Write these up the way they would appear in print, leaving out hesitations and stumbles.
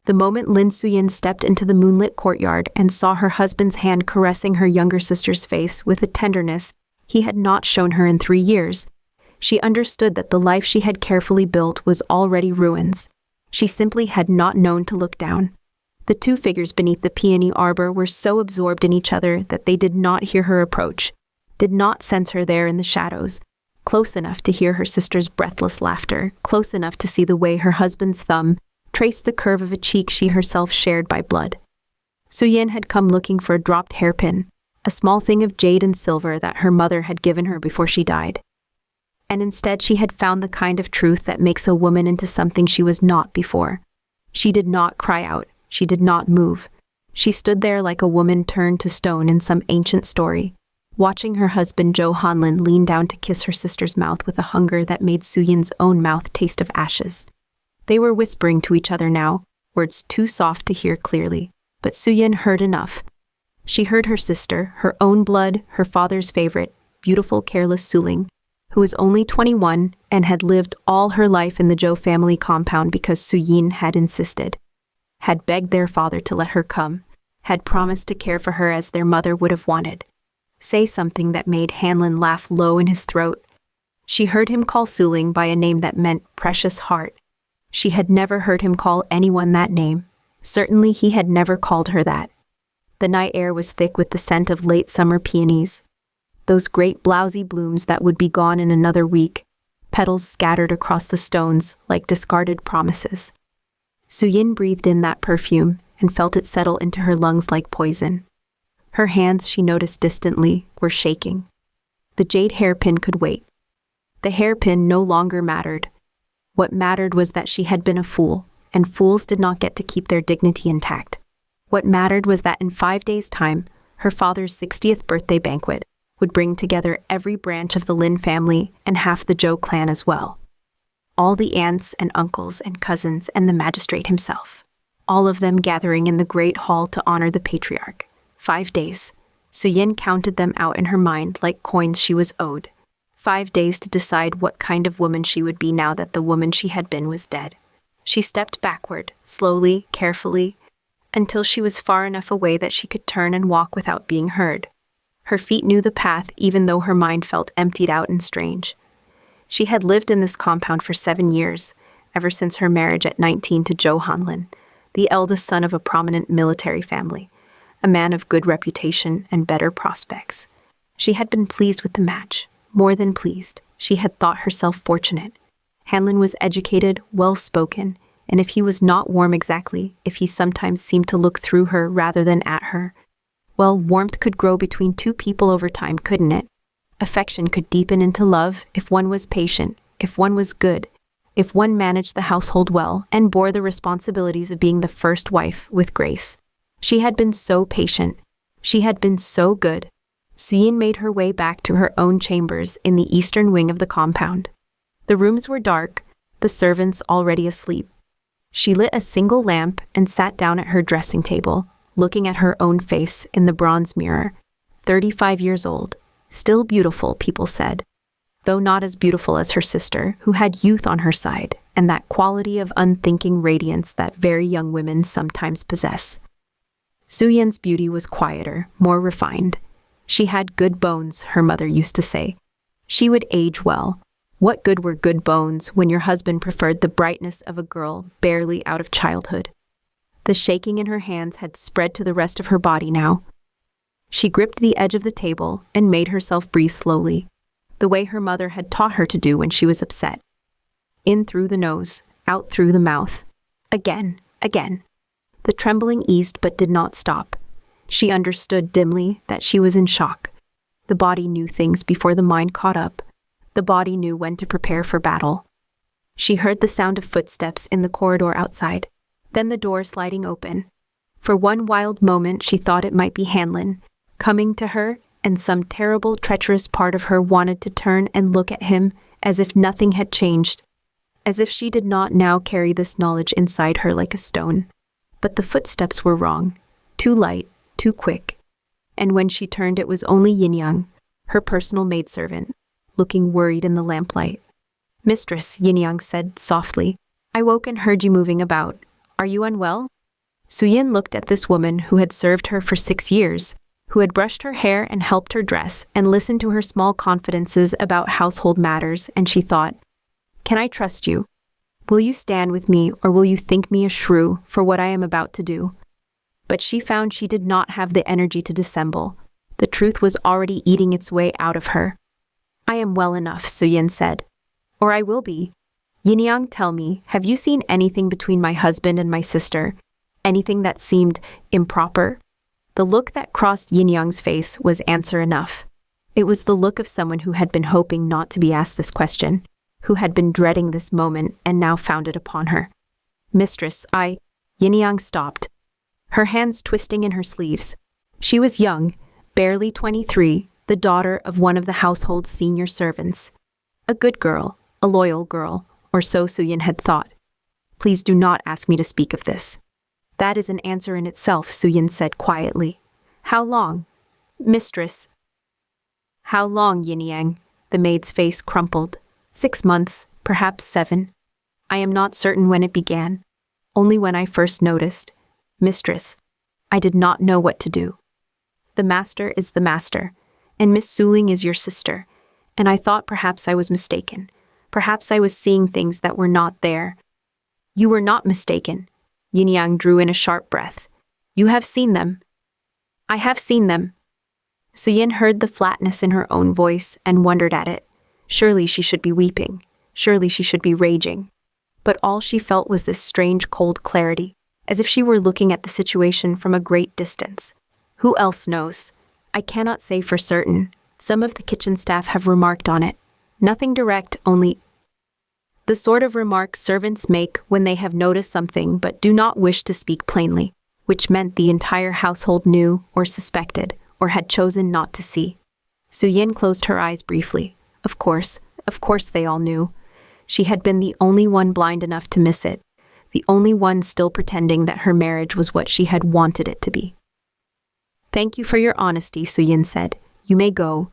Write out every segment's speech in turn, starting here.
The moment Lin Suyin stepped into the moonlit courtyard and saw her husband's hand caressing her younger sister's face with a tenderness he had not shown her in 3 years, she understood that the life she had carefully built was already ruins. She simply had not known to look down. The two figures beneath the peony arbor were so absorbed in each other that they did not hear her approach, did not sense her there in the shadows, close enough to hear her sister's breathless laughter, close enough to see the way her husband's thumb traced the curve of a cheek she herself shared by blood. Suyin had come looking for a dropped hairpin, a small thing of jade and silver that her mother had given her before she died. And instead she had found the kind of truth that makes a woman into something she was not before. She did not cry out. She did not move. She stood there like a woman turned to stone in some ancient story, watching her husband Zhou Hanlin lean down to kiss her sister's mouth with a hunger that made Suyin's own mouth taste of ashes. They were whispering to each other now, words too soft to hear clearly, but Suyin heard enough. She heard her sister, her own blood, her father's favorite, beautiful, careless Suling, who was only 21 and had lived all her life in the Zhou family compound because Suyin had insisted, had begged their father to let her come, had promised to care for her as their mother would have wanted. Say something that made Hanlin laugh low in his throat. She heard him call Suling by a name that meant precious heart. She had never heard him call anyone that name. Certainly he had never called her that. The night air was thick with the scent of late summer peonies, those great blousy blooms that would be gone in another week, petals scattered across the stones like discarded promises. Suyin breathed in that perfume and felt it settle into her lungs like poison. Her hands, she noticed distantly, were shaking. The jade hairpin could wait. The hairpin no longer mattered. What mattered was that she had been a fool, and fools did not get to keep their dignity intact. What mattered was that in 5 days' time, her father's 60th birthday banquet would bring together every branch of the Lin family and half the Zhou clan as well. All the aunts and uncles and cousins and the magistrate himself, all of them gathering in the great hall to honor the patriarch. 5 days. Suyin counted them out in her mind like coins she was owed. 5 days to decide what kind of woman she would be now that the woman she had been was dead. She stepped backward, slowly, carefully, until she was far enough away that she could turn and walk without being heard. Her feet knew the path even though her mind felt emptied out and strange. She had lived in this compound for 7 years, ever since her marriage at 19 to Zhou Hanlin, the eldest son of a prominent military family, a man of good reputation and better prospects. She had been pleased with the match, more than pleased. She had thought herself fortunate. Hanlin was educated, well-spoken, and if he was not warm exactly, if he sometimes seemed to look through her rather than at her, well, warmth could grow between two people over time, couldn't it? Affection could deepen into love if one was patient, if one was good, if one managed the household well and bore the responsibilities of being the first wife with grace. She had been so patient. She had been so good. Suyin made her way back to her own chambers in the eastern wing of the compound. The rooms were dark, the servants already asleep. She lit a single lamp and sat down at her dressing table, looking at her own face in the bronze mirror. 35 years old. Still beautiful, people said. Though not as beautiful as her sister, who had youth on her side and that quality of unthinking radiance that very young women sometimes possess. Suyin's beauty was quieter, more refined. She had good bones, her mother used to say. She would age well. What good were good bones when your husband preferred the brightness of a girl barely out of childhood? The shaking in her hands had spread to the rest of her body now. She gripped the edge of the table and made herself breathe slowly, the way her mother had taught her to do when she was upset. In through the nose, out through the mouth. Again, again. The trembling eased but did not stop. She understood dimly that she was in shock. The body knew things before the mind caught up. The body knew when to prepare for battle. She heard the sound of footsteps in the corridor outside, then the door sliding open. For one wild moment she thought it might be Hanlin, coming to her, and some terrible, treacherous part of her wanted to turn and look at him as if nothing had changed, as if she did not now carry this knowledge inside her like a stone. But the footsteps were wrong, too light, too quick. And when she turned it was only Yin-Yang, her personal maidservant, looking worried in the lamplight. "Mistress," Yin-Yang said softly, "I woke and heard you moving about. Are you unwell?" Suyin looked at this woman who had served her for 6 years, who had brushed her hair and helped her dress and listened to her small confidences about household matters, and she thought, "Can I trust you? Will you stand with me, or will you think me a shrew for what I am about to do?" But she found she did not have the energy to dissemble. The truth was already eating its way out of her. "I am well enough," Suyin said. "Or I will be. Yin-yang, tell me, have you seen anything between my husband and my sister? Anything that seemed improper?" The look that crossed Yin-yang's face was answer enough. It was the look of someone who had been hoping not to be asked this question, who had been dreading this moment and now found it upon her. "Mistress, Yin-yang stopped, her hands twisting in her sleeves. She was young, barely 23, the daughter of one of the household's senior servants. A good girl, a loyal girl, or so Suyin had thought. "Please do not ask me to speak of this." "That is an answer in itself," Suyin said quietly. "How long?" "Mistress." "How long, Yin-yang?" The maid's face crumpled. 6 months, perhaps 7. "I am not certain when it began. Only when I first noticed. Mistress, I did not know what to do. The master is the master, and Miss Suling is your sister, and I thought perhaps I was mistaken. Perhaps I was seeing things that were not there." "You were not mistaken." Yin-yang drew in a sharp breath. "You have seen them." "I have seen them." Suyin heard the flatness in her own voice and wondered at it. Surely she should be weeping. Surely she should be raging. But all she felt was this strange cold clarity, as if she were looking at the situation from a great distance. "Who else knows? I cannot say for certain. Some of the kitchen staff have remarked on it. Nothing direct, only the sort of remark servants make when they have noticed something but do not wish to speak plainly, which meant the entire household knew or suspected or had chosen not to see." Suyin closed her eyes briefly. Of course they all knew. She had been the only one blind enough to miss it, the only one still pretending that her marriage was what she had wanted it to be. "Thank you for your honesty," Suyin said. "You may go.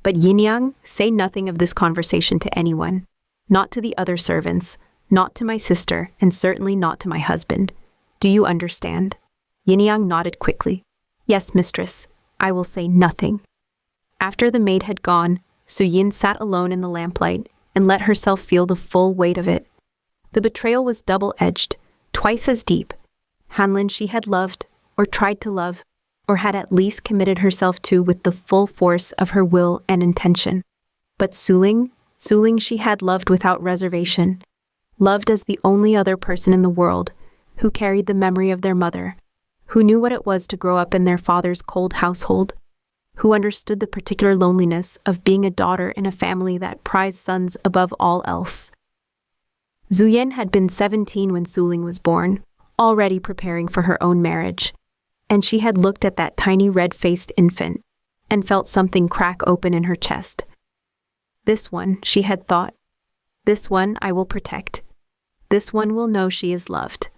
But Yin-yang, say nothing of this conversation to anyone. Not to the other servants, not to my sister, and certainly not to my husband. Do you understand?" Yin-yang nodded quickly. "Yes, mistress. I will say nothing." After the maid had gone, Suyin sat alone in the lamplight and let herself feel the full weight of it. The betrayal was double-edged, twice as deep. Hanlin she had loved, or tried to love, or had at least committed herself to with the full force of her will and intention. But Suling she had loved without reservation, loved as the only other person in the world, who carried the memory of their mother, who knew what it was to grow up in their father's cold household, who understood the particular loneliness of being a daughter in a family that prized sons above all else. Suyin had been 17 when Suling was born, already preparing for her own marriage, and she had looked at that tiny red-faced infant and felt something crack open in her chest. This one, she had thought, this one I will protect. This one will know she is loved.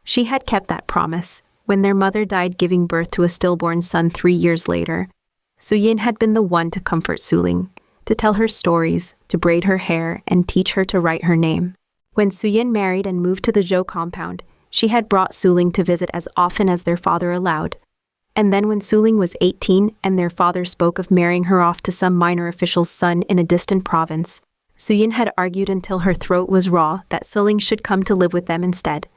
She had kept that promise. When their mother died giving birth to a stillborn son 3 years later, Suyin had been the one to comfort Suling, to tell her stories, to braid her hair, and teach her to write her name. When Suyin married and moved to the Zhou compound, she had brought Suling to visit as often as their father allowed. And then when Suling was 18 and their father spoke of marrying her off to some minor official's son in a distant province, Suyin had argued until her throat was raw that Suling should come to live with them instead,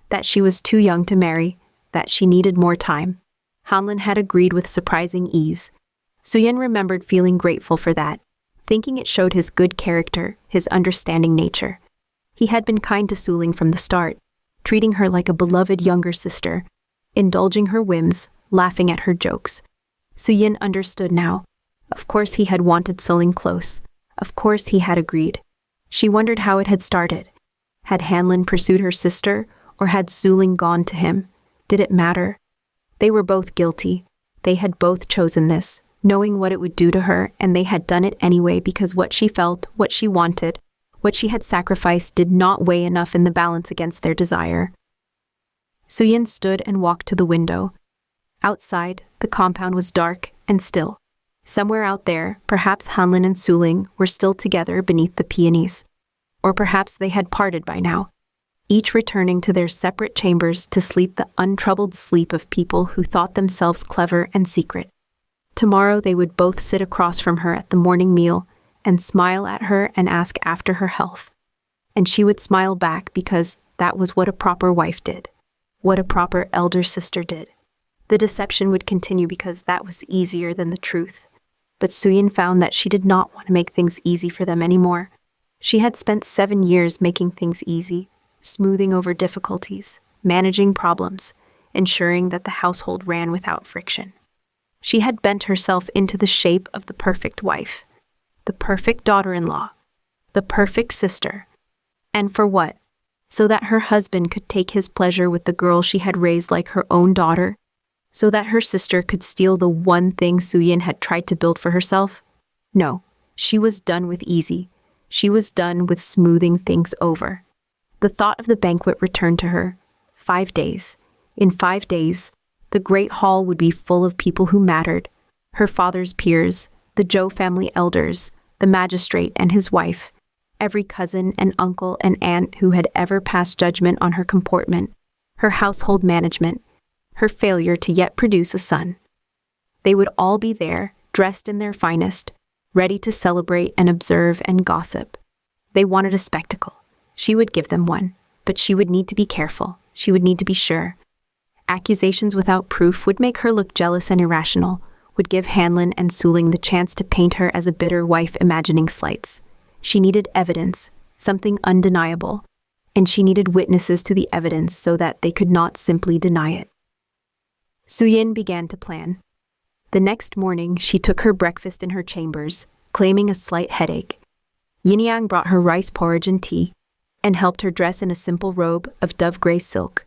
that she was too young to marry, that she needed more time. Hanlin had agreed with surprising ease. Suyin remembered feeling grateful for that, thinking it showed his good character, his understanding nature. He had been kind to Suling from the start, treating her like a beloved younger sister, indulging her whims, laughing at her jokes. Suyin understood now. Of course he had wanted Suling close. Of course he had agreed. She wondered how it had started. Had Hanlin pursued her sister, or had Suling gone to him? Did it matter? They were both guilty. They had both chosen this, knowing what it would do to her, and they had done it anyway because what she felt, what she wanted, what she had sacrificed did not weigh enough in the balance against their desire. Suyin stood and walked to the window. Outside, the compound was dark and still. Somewhere out there, perhaps Hanlin and Suling were still together beneath the peonies. Or perhaps they had parted by now. each returning to their separate chambers to sleep the untroubled sleep of people who thought themselves clever and secret. Tomorrow they would both sit across from her at the morning meal and smile at her and ask after her health. And she would smile back because that was what a proper wife did, what a proper elder sister did. The deception would continue because that was easier than the truth. But Suyin found that she did not want to make things easy for them anymore. She had spent 7 years making things easy, smoothing over difficulties, managing problems, ensuring that the household ran without friction. She had bent herself into the shape of the perfect wife, the perfect daughter-in-law, the perfect sister. And for what? So that her husband could take his pleasure with the girl she had raised like her own daughter? So that her sister could steal the one thing Suyin had tried to build for herself? No, she was done with easy. She was done with smoothing things over. The thought of the banquet returned to her. 5 days. In 5 days, the great hall would be full of people who mattered. Her father's peers, the Zhou family elders, the magistrate and his wife, every cousin and uncle and aunt who had ever passed judgment on her comportment, her household management, her failure to yet produce a son. They would all be there, dressed in their finest, ready to celebrate and observe and gossip. They wanted a spectacle. She would give them one, but she would need to be careful. She would need to be sure. Accusations without proof would make her look jealous and irrational, would give Hanlin and Suling the chance to paint her as a bitter wife imagining slights. She needed evidence, something undeniable, and she needed witnesses to the evidence so that they could not simply deny it. Suyin began to plan. The next morning, she took her breakfast in her chambers, claiming a slight headache. Yin-Yang brought her rice porridge and tea, and helped her dress in a simple robe of dove-gray silk.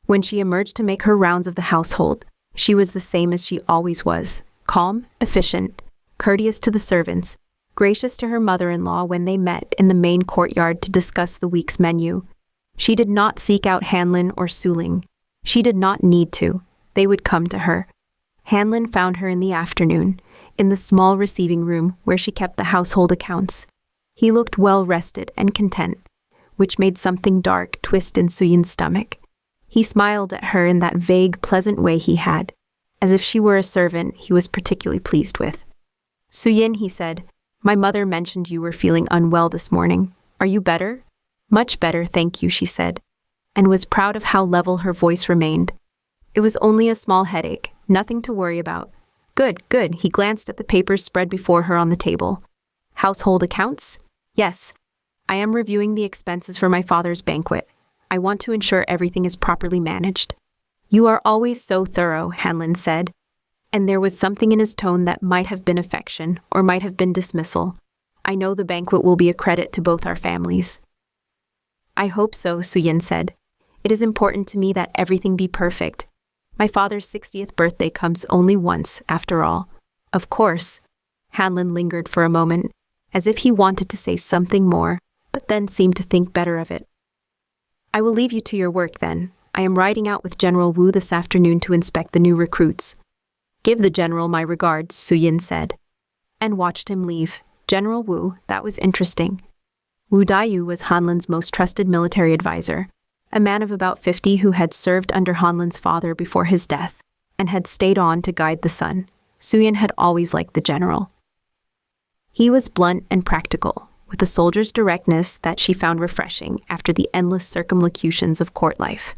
When she emerged to make her rounds of the household, she was the same as she always was, calm, efficient, courteous to the servants, gracious to her mother-in-law when they met in the main courtyard to discuss the week's menu. She did not seek out Hanlin or Suling. She did not need to. They would come to her. Hanlin found her in the afternoon, in the small receiving room where she kept the household accounts. He looked well-rested and content, which made something dark twist in Suyin's stomach. He smiled at her in that vague, pleasant way he had, as if she were a servant he was particularly pleased with. "Suyin," he said, "my mother mentioned you were feeling unwell this morning. Are you better?" "Much better, thank you," she said, and was proud of how level her voice remained. "It was only a small headache, nothing to worry about." "Good, good," he glanced at the papers spread before her on the table. "Household accounts?" "Yes. I am reviewing the expenses for my father's banquet. I want to ensure everything is properly managed." "You are always so thorough," Hanlin said, and there was something in his tone that might have been affection or might have been dismissal. "I know the banquet will be a credit to both our families." "I hope so," Suyin said. "It is important to me that everything be perfect. My father's 60th birthday comes only once, after all." "Of course." Hanlin lingered for a moment, as if he wanted to say something more, but then seemed to think better of it. "I will leave you to your work then. I am riding out with General Wu this afternoon to inspect the new recruits." "Give the general my regards," Suyin said, and watched him leave. General Wu, that was interesting. Wu Daiyu was Hanlin's most trusted military advisor, a man of about 50 who had served under Hanlin's father before his death, and had stayed on to guide the son. Suyin had always liked the general. He was blunt and practical, with a soldier's directness that she found refreshing after the endless circumlocutions of court life.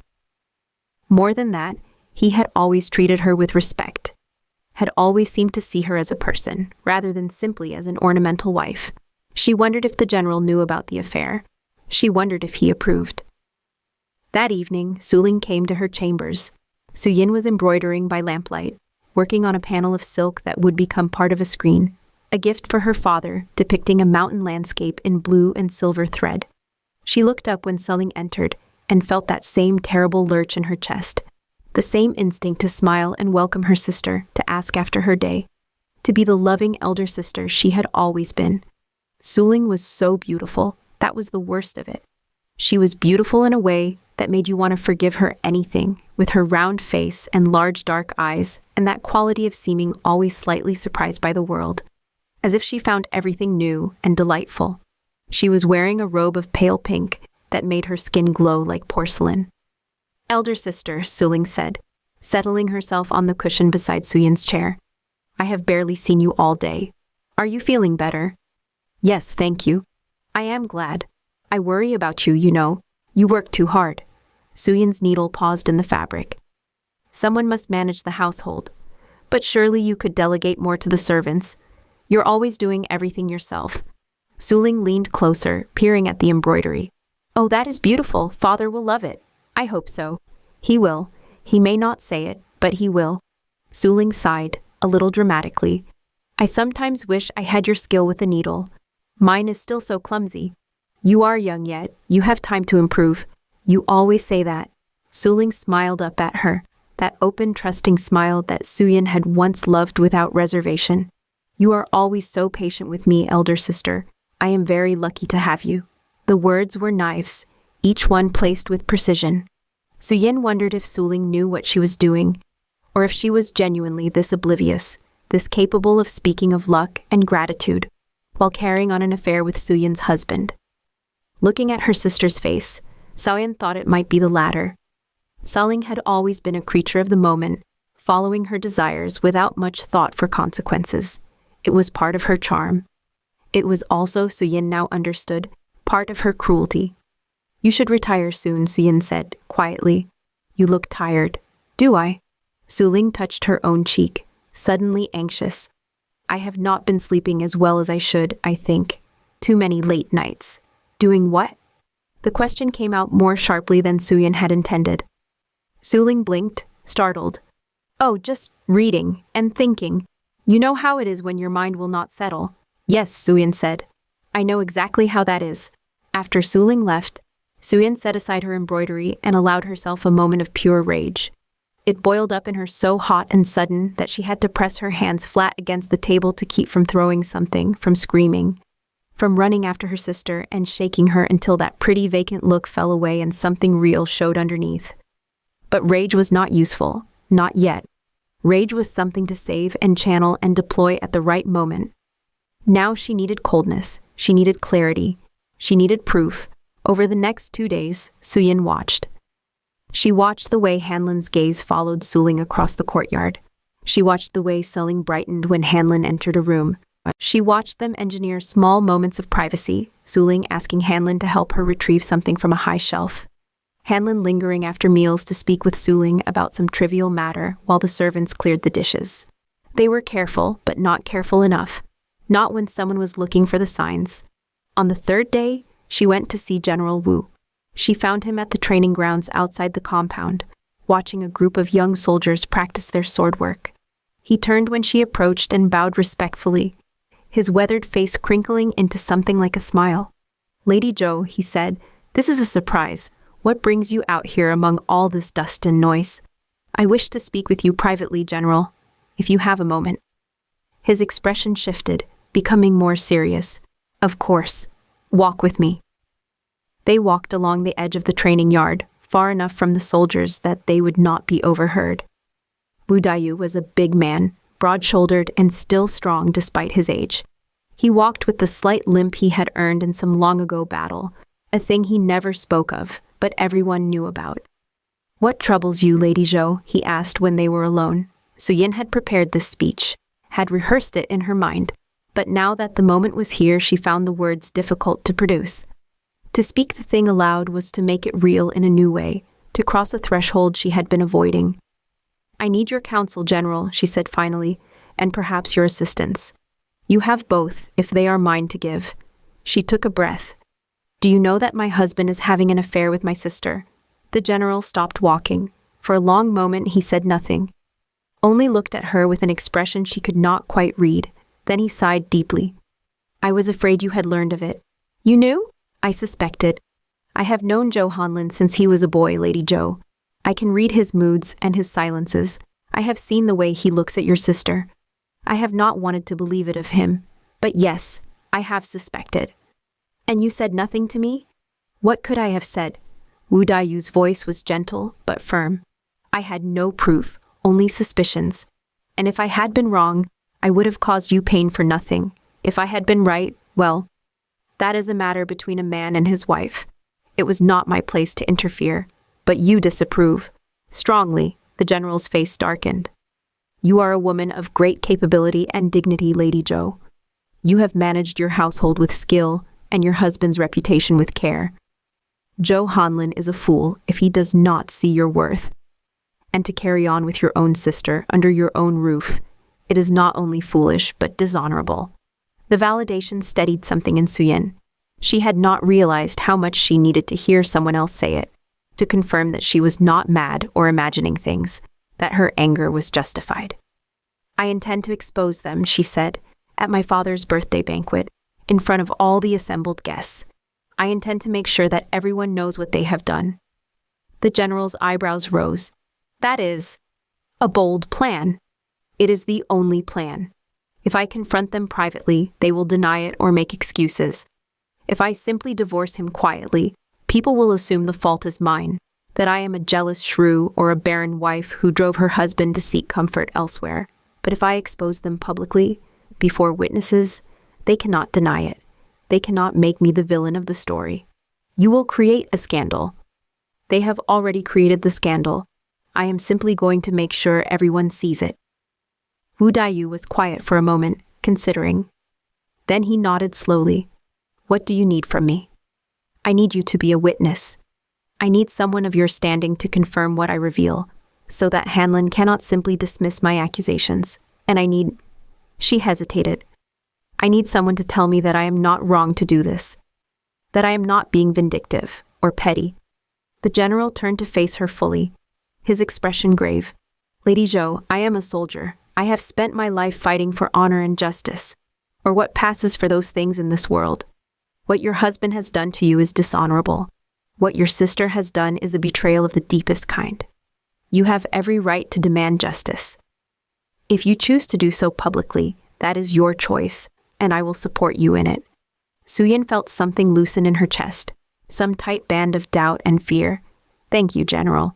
More than that, he had always treated her with respect, had always seemed to see her as a person, rather than simply as an ornamental wife. She wondered if the general knew about the affair. She wondered if he approved. That evening, Suling came to her chambers. Suyin was embroidering by lamplight, working on a panel of silk that would become part of a screen, a gift for her father, depicting a mountain landscape in blue and silver thread. She looked up when Suling entered and felt that same terrible lurch in her chest, the same instinct to smile and welcome her sister, to ask after her day, to be the loving elder sister she had always been. Suling was so beautiful, that was the worst of it. She was beautiful in a way that made you want to forgive her anything, with her round face and large dark eyes, and that quality of seeming always slightly surprised by the world, as if she found everything new and delightful. She was wearing a robe of pale pink that made her skin glow like porcelain. "Elder sister," Suling said, settling herself on the cushion beside Suyin's chair. "I have barely seen you all day. Are you feeling better?" "Yes, thank you. I am glad. I worry about you, you know. You work too hard." Suyin's needle paused in the fabric. "Someone must manage the household. But surely you could delegate more to the servants. You're always doing everything yourself." Suling leaned closer, peering at the embroidery. "Oh, that is beautiful. Father will love it." "I hope so." "He will. He may not say it, but he will." Suling sighed, a little dramatically. "I sometimes wish I had your skill with the needle. Mine is still so clumsy." "You are young yet. You have time to improve. You always say that." Suling smiled up at her, that open, trusting smile that Suyin had once loved without reservation. "You are always so patient with me, elder sister. I am very lucky to have you." The words were knives, each one placed with precision. Suyin wondered if Suling knew what she was doing, or if she was genuinely this oblivious, this capable of speaking of luck and gratitude, while carrying on an affair with Suyin's husband. Looking at her sister's face, Suyin thought it might be the latter. Suling had always been a creature of the moment, following her desires without much thought for consequences. It was part of her charm. It was also, Suyin now understood, part of her cruelty. "You should retire soon," Suyin said, quietly. "You look tired." "Do I?" Suling touched her own cheek, suddenly anxious. "I have not been sleeping as well as I should, I think. Too many late nights." "Doing what?" The question came out more sharply than Suyin had intended. Suling blinked, startled. "Oh, just reading and thinking. You know how it is when your mind will not settle." "Yes," Suyin said. "I know exactly how that is." After Suling left, Suyin set aside her embroidery and allowed herself a moment of pure rage. It boiled up in her so hot and sudden that she had to press her hands flat against the table to keep from throwing something, from screaming, from running after her sister and shaking her until that pretty vacant look fell away and something real showed underneath. But rage was not useful, not yet. Rage was something to save and channel and deploy at the right moment. Now she needed coldness, she needed clarity, she needed proof. Over the next 2 days, Suyin watched. She watched the way Hanlin's gaze followed Suling across the courtyard. She watched the way Suling brightened when Hanlin entered a room. She watched them engineer small moments of privacy, Suling asking Hanlin to help her retrieve something from a high shelf. Hanlin lingering after meals to speak with Suling about some trivial matter while the servants cleared the dishes. They were careful, but not careful enough. Not when someone was looking for the signs. On the 3rd day, she went to see General Wu. She found him at the training grounds outside the compound, watching a group of young soldiers practice their sword work. He turned when she approached and bowed respectfully, his weathered face crinkling into something like a smile. "Lady Zhou," he said, "this is a surprise. What brings you out here among all this dust and noise?" "I wish to speak with you privately, General, if you have a moment." His expression shifted, becoming more serious. "Of course. Walk with me." They walked along the edge of the training yard, far enough from the soldiers that they would not be overheard. Wu Daiyu was a big man, broad-shouldered and still strong despite his age. He walked with the slight limp he had earned in some long-ago battle, a thing he never spoke of, but everyone knew about. "What troubles you, Lady Zhou?" he asked when they were alone. Suyin had prepared this speech, had rehearsed it in her mind, but now that the moment was here, she found the words difficult to produce. To speak the thing aloud was to make it real in a new way, to cross a threshold she had been avoiding. "I need your counsel, General," she said finally, "and perhaps your assistance. You have both, if they are mine to give." She took a breath. "Do you know that my husband is having an affair with my sister?" The general stopped walking. For a long moment he said nothing, only looked at her with an expression she could not quite read. Then he sighed deeply. "I was afraid you had learned of it." "You knew?" "I suspected. I have known Zhou Hanlin since he was a boy, Lady Zhou. I can read his moods and his silences. I have seen the way he looks at your sister. I have not wanted to believe it of him, but yes, I have suspected." "And you said nothing to me?" "What could I have said?" Wu Daiyu's voice was gentle but firm. "I had no proof, only suspicions. And if I had been wrong, I would have caused you pain for nothing. If I had been right, well, that is a matter between a man and his wife. It was not my place to interfere, but you disapprove. Strongly, the general's face darkened. You are a woman of great capability and dignity, Lady Zhou. You have managed your household with skill and your husband's reputation with care. Zhou Hanlin is a fool if he does not see your worth. And to carry on with your own sister under your own roof, it is not only foolish but dishonorable. The validation steadied something in Suyin. She had not realized how much she needed to hear someone else say it, to confirm that she was not mad or imagining things, that her anger was justified. I intend to expose them, she said, at my father's birthday banquet, in front of all the assembled guests. I intend to make sure that everyone knows what they have done. The general's eyebrows rose. That is a bold plan. It is the only plan. If I confront them privately, they will deny it or make excuses. If I simply divorce him quietly, people will assume the fault is mine, that I am a jealous shrew or a barren wife who drove her husband to seek comfort elsewhere. But if I expose them publicly, before witnesses, they cannot deny it. They cannot make me the villain of the story. You will create a scandal. They have already created the scandal. I am simply going to make sure everyone sees it. Wu Daiyu was quiet for a moment, considering. Then he nodded slowly. What do you need from me? I need you to be a witness. I need someone of your standing to confirm what I reveal, so that Hanlin cannot simply dismiss my accusations. And I need... She hesitated. I need someone to tell me that I am not wrong to do this, that I am not being vindictive or petty. The general turned to face her fully, his expression grave. Lady Zhou, I am a soldier. I have spent my life fighting for honor and justice, or what passes for those things in this world. What your husband has done to you is dishonorable. What your sister has done is a betrayal of the deepest kind. You have every right to demand justice. If you choose to do so publicly, that is your choice, and I will support you in it. Suyin felt something loosen in her chest, some tight band of doubt and fear. Thank you, General.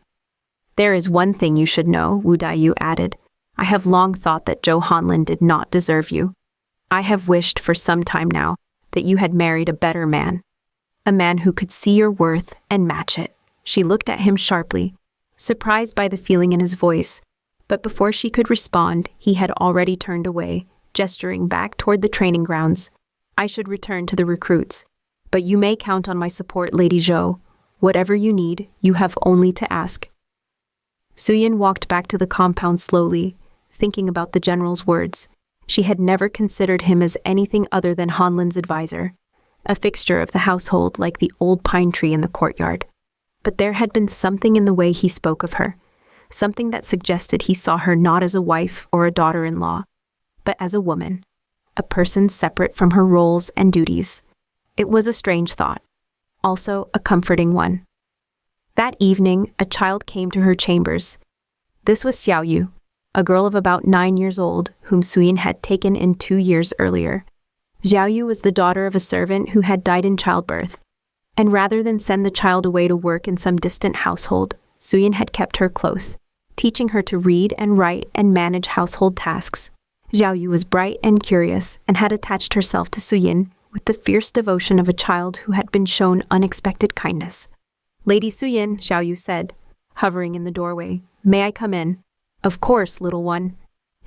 There is one thing you should know, Wu Daiyu added. I have long thought that Zhou Hanlin did not deserve you. I have wished for some time now that you had married a better man. A man who could see your worth and match it. She looked at him sharply, surprised by the feeling in his voice, but before she could respond, he had already turned away, gesturing back toward the training grounds. I should return to the recruits, but you may count on my support, Lady Zhou. Whatever you need, you have only to ask. Suyin walked back to the compound slowly, thinking about the general's words. She had never considered him as anything other than Hanlin's advisor, a fixture of the household like the old pine tree in the courtyard. But there had been something in the way he spoke of her, something that suggested he saw her not as a wife or a daughter-in-law, but as a woman, a person separate from her roles and duties. It was a strange thought, also a comforting one. That evening, a child came to her chambers. This was Xiaoyu, a girl of about 9 years old, whom Suyin had taken in 2 years earlier. Xiaoyu was the daughter of a servant who had died in childbirth, and rather than send the child away to work in some distant household, Suyin had kept her close, teaching her to read and write and manage household tasks. Xiaoyu was bright and curious and had attached herself to Suyin with the fierce devotion of a child who had been shown unexpected kindness. Lady Suyin, Xiaoyu said, hovering in the doorway, may I come in? Of course, little one.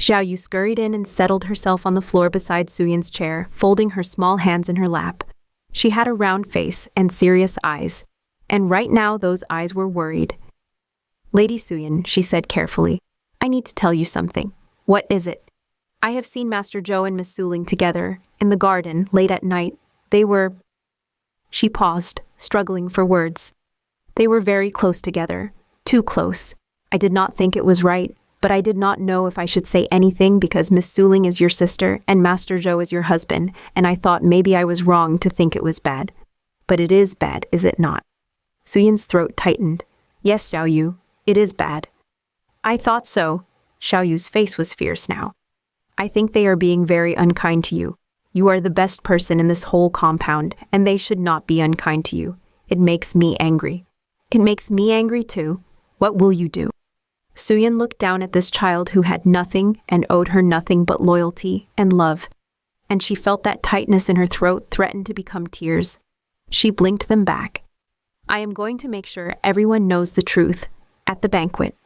Xiaoyu scurried in and settled herself on the floor beside Suyin's chair, folding her small hands in her lap. She had a round face and serious eyes, and right now those eyes were worried. Lady Suyin, she said carefully, I need to tell you something. What is it? I have seen Master Zhou and Miss Suling together, in the garden, late at night. They were... She paused, struggling for words. They were very close together, too close. I did not think it was right, but I did not know if I should say anything because Miss Suling is your sister and Master Zhou is your husband, and I thought maybe I was wrong to think it was bad. But it is bad, is it not? Suyin's throat tightened. Yes, Xiaoyu, it is bad. I thought so. Xiaoyu's face was fierce now. I think they are being very unkind to you. You are the best person in this whole compound, and they should not be unkind to you. It makes me angry. It makes me angry too. What will you do? Suyin looked down at this child who had nothing and owed her nothing but loyalty and love, and she felt that tightness in her throat threaten to become tears. She blinked them back. I am going to make sure everyone knows the truth at the banquet.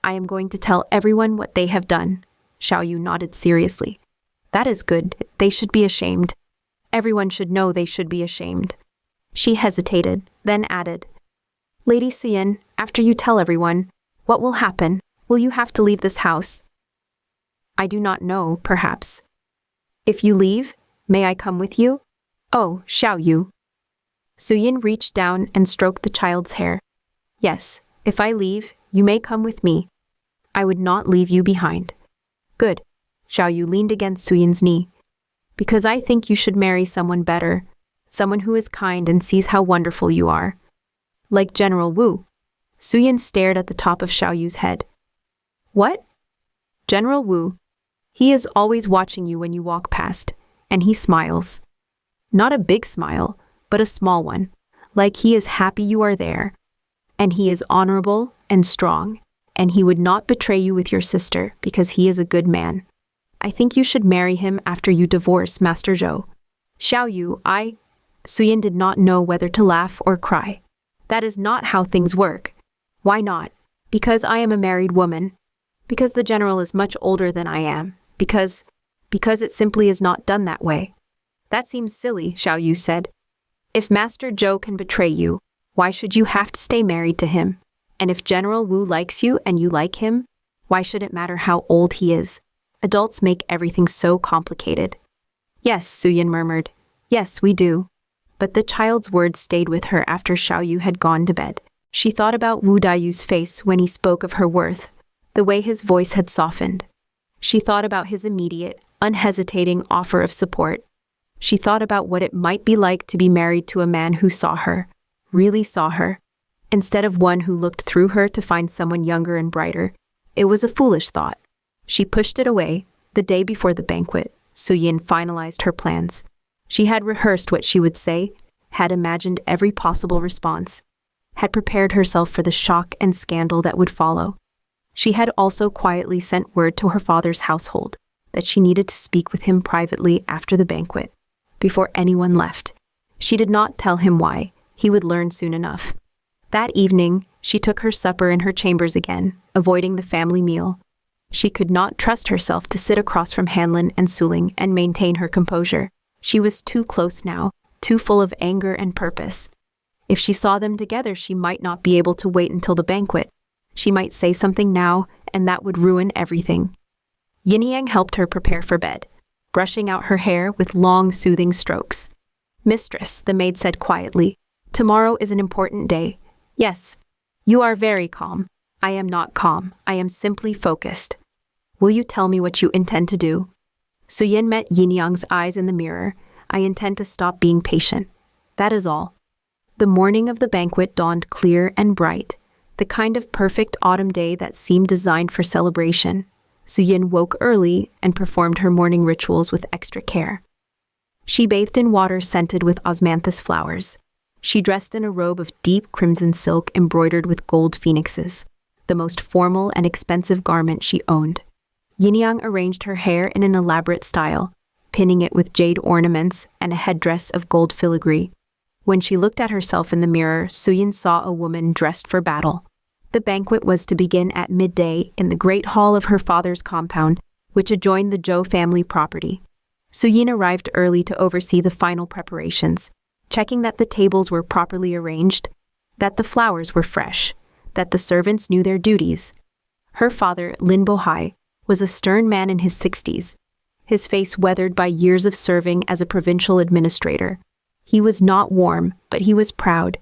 I am going to tell everyone what they have done. Xiao Yu nodded seriously. That is good. They should be ashamed. Everyone should know they should be ashamed. She hesitated, then added, Lady Suyin, after you tell everyone, what will happen? Will you have to leave this house? I do not know, perhaps. If you leave, may I come with you? Oh, Xiao Yu. Suyin reached down and stroked the child's hair. Yes, if I leave, you may come with me. I would not leave you behind. Good. Xiao Yu leaned against Suyin's knee. Because I think you should marry someone better, someone who is kind and sees how wonderful you are. Like General Wu. Suyin stared at the top of Xiao Yu's head. What? General Wu. He is always watching you when you walk past, and he smiles. Not a big smile, but a small one, like he is happy you are there. And he is honorable and strong, and he would not betray you with your sister because he is a good man. I think you should marry him after you divorce Master Zhou. Xiao Yu, Suyin did not know whether to laugh or cry. That is not how things work. Why not? Because I am a married woman. Because the general is much older than I am. Because it simply is not done that way. That seems silly, Xiao Yu said. If Master Zhou can betray you, why should you have to stay married to him? And if General Wu likes you and you like him, why should it matter how old he is? Adults make everything so complicated. Yes, Suyin murmured. Yes, we do. But the child's words stayed with her after Xiao Yu had gone to bed. She thought about Wu Daiyu's face when he spoke of her worth, the way his voice had softened. She thought about his immediate, unhesitating offer of support. She thought about what it might be like to be married to a man who saw her, really saw her, instead of one who looked through her to find someone younger and brighter. It was a foolish thought. She pushed it away. The day before the banquet, Suyin finalized her plans. She had rehearsed what she would say, had imagined every possible response, had prepared herself for the shock and scandal that would follow. She had also quietly sent word to her father's household that she needed to speak with him privately after the banquet, before anyone left. She did not tell him why. He would learn soon enough. That evening, she took her supper in her chambers again, avoiding the family meal. She could not trust herself to sit across from Hanlin and Suling and maintain her composure. She was too close now, too full of anger and purpose. If she saw them together, she might not be able to wait until the banquet. She might say something now, and that would ruin everything. Yin Yang helped her prepare for bed, brushing out her hair with long, soothing strokes. Mistress, the maid said quietly, tomorrow is an important day. Yes, you are very calm. I am not calm. I am simply focused. Will you tell me what you intend to do? Suyin met Yin Yang's eyes in the mirror. I intend to stop being patient. That is all. The morning of the banquet dawned clear and bright, the kind of perfect autumn day that seemed designed for celebration. Suyin woke early and performed her morning rituals with extra care. She bathed in water scented with osmanthus flowers. She dressed in a robe of deep crimson silk embroidered with gold phoenixes, the most formal and expensive garment she owned. Yin Yang arranged her hair in an elaborate style, pinning it with jade ornaments and a headdress of gold filigree. When she looked at herself in the mirror, Suyin saw a woman dressed for battle. The banquet was to begin at midday in the great hall of her father's compound, which adjoined the Zhou family property. Suyin arrived early to oversee the final preparations, checking that the tables were properly arranged, that the flowers were fresh, that the servants knew their duties. Her father, Lin Bohai, was a stern man in his 60s, his face weathered by years of serving as a provincial administrator. He was not warm, but he was proud,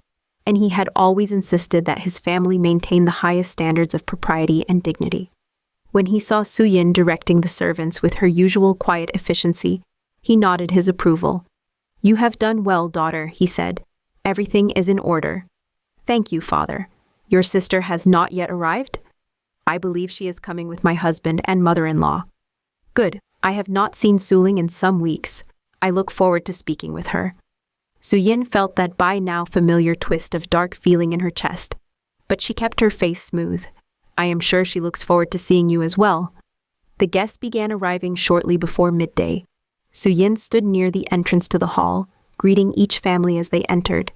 and he had always insisted that his family maintain the highest standards of propriety and dignity. When he saw Suyin directing the servants with her usual quiet efficiency, he nodded his approval. You have done well, daughter, he said. Everything is in order. Thank you, father. Your sister has not yet arrived? I believe she is coming with my husband and mother-in-law. Good. I have not seen Suling in some weeks. I look forward to speaking with her. Suyin felt that by now familiar twist of dark feeling in her chest, but she kept her face smooth. I am sure she looks forward to seeing you as well. The guests began arriving shortly before midday. Suyin stood near the entrance to the hall, greeting each family as they entered,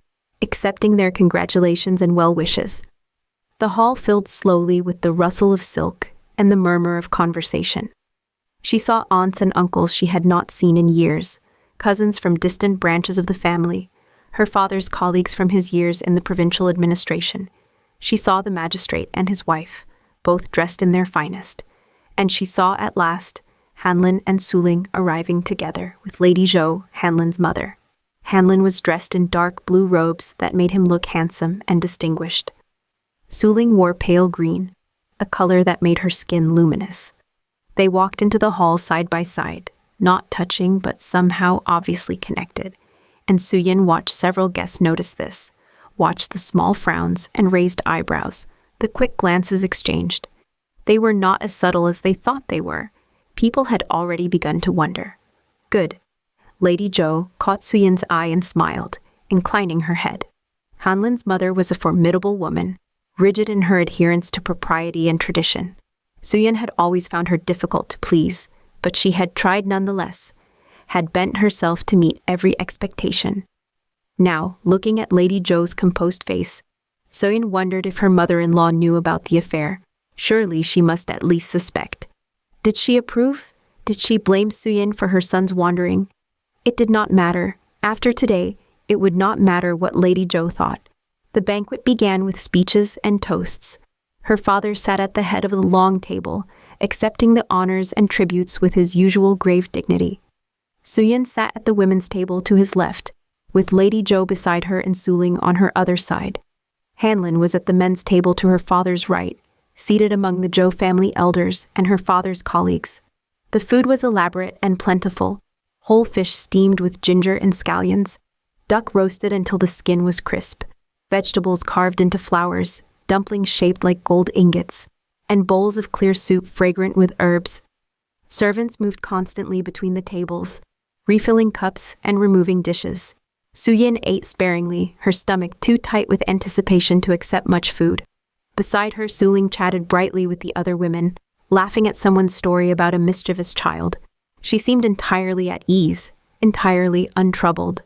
accepting their congratulations and well wishes. The hall filled slowly with the rustle of silk and the murmur of conversation. She saw aunts and uncles she had not seen in years, cousins from distant branches of the family, her father's colleagues from his years in the provincial administration. She saw the magistrate and his wife, both dressed in their finest, and she saw at last Hanlin and Suling arriving together with Lady Zhou, Hanlin's mother. Hanlin was dressed in dark blue robes that made him look handsome and distinguished. Suling wore pale green, a color that made her skin luminous. They walked into the hall side by side, not touching but somehow obviously connected, and Suyin watched several guests notice this, watched the small frowns and raised eyebrows, the quick glances exchanged. They were not as subtle as they thought they were. People had already begun to wonder. Good. Lady Zhou caught Suyin's eye and smiled, inclining her head. Hanlin's mother was a formidable woman, rigid in her adherence to propriety and tradition. Suyin had always found her difficult to please, but she had tried nonetheless, had bent herself to meet every expectation. Now, looking at Lady Zhou's composed face, Suyin wondered if her mother-in-law knew about the affair. Surely she must at least suspect. Did she approve? Did she blame Suyin for her son's wandering? It did not matter. After today, it would not matter what Lady Zhou thought. The banquet began with speeches and toasts. Her father sat at the head of the long table, accepting the honors and tributes with his usual grave dignity. Suyin sat at the women's table to his left, with Lady Zhou beside her and Suling on her other side. Hanlin was at the men's table to her father's right, seated among the Zhou family elders and her father's colleagues. The food was elaborate and plentiful, whole fish steamed with ginger and scallions, duck roasted until the skin was crisp, vegetables carved into flowers, dumplings shaped like gold ingots, and bowls of clear soup fragrant with herbs. Servants moved constantly between the tables, refilling cups and removing dishes. Suyin ate sparingly, her stomach too tight with anticipation to accept much food. Beside her, Suling chatted brightly with the other women, laughing at someone's story about a mischievous child. She seemed entirely at ease, entirely untroubled.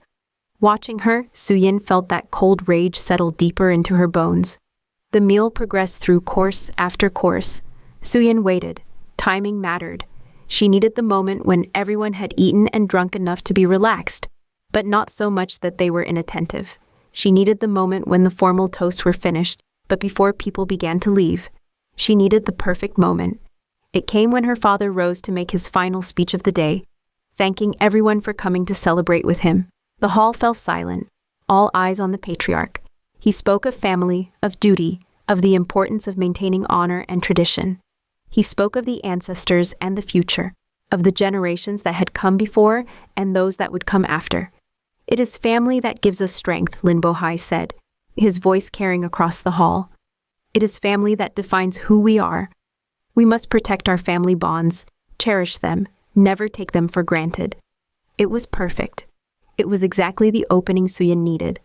Watching her, Suyin felt that cold rage settle deeper into her bones. The meal progressed through course after course. Suyin waited. Timing mattered. She needed the moment when everyone had eaten and drunk enough to be relaxed, but not so much that they were inattentive. She needed the moment when the formal toasts were finished, but before people began to leave. She needed the perfect moment. It came when her father rose to make his final speech of the day, thanking everyone for coming to celebrate with him. The hall fell silent, all eyes on the patriarch. He spoke of family, of duty, of the importance of maintaining honor and tradition. He spoke of the ancestors and the future, of the generations that had come before and those that would come after. It is family that gives us strength, Lin Bohai said, his voice carrying across the hall. It is family that defines who we are. We must protect our family bonds, cherish them, never take them for granted. It was perfect. It was exactly the opening Suyin needed.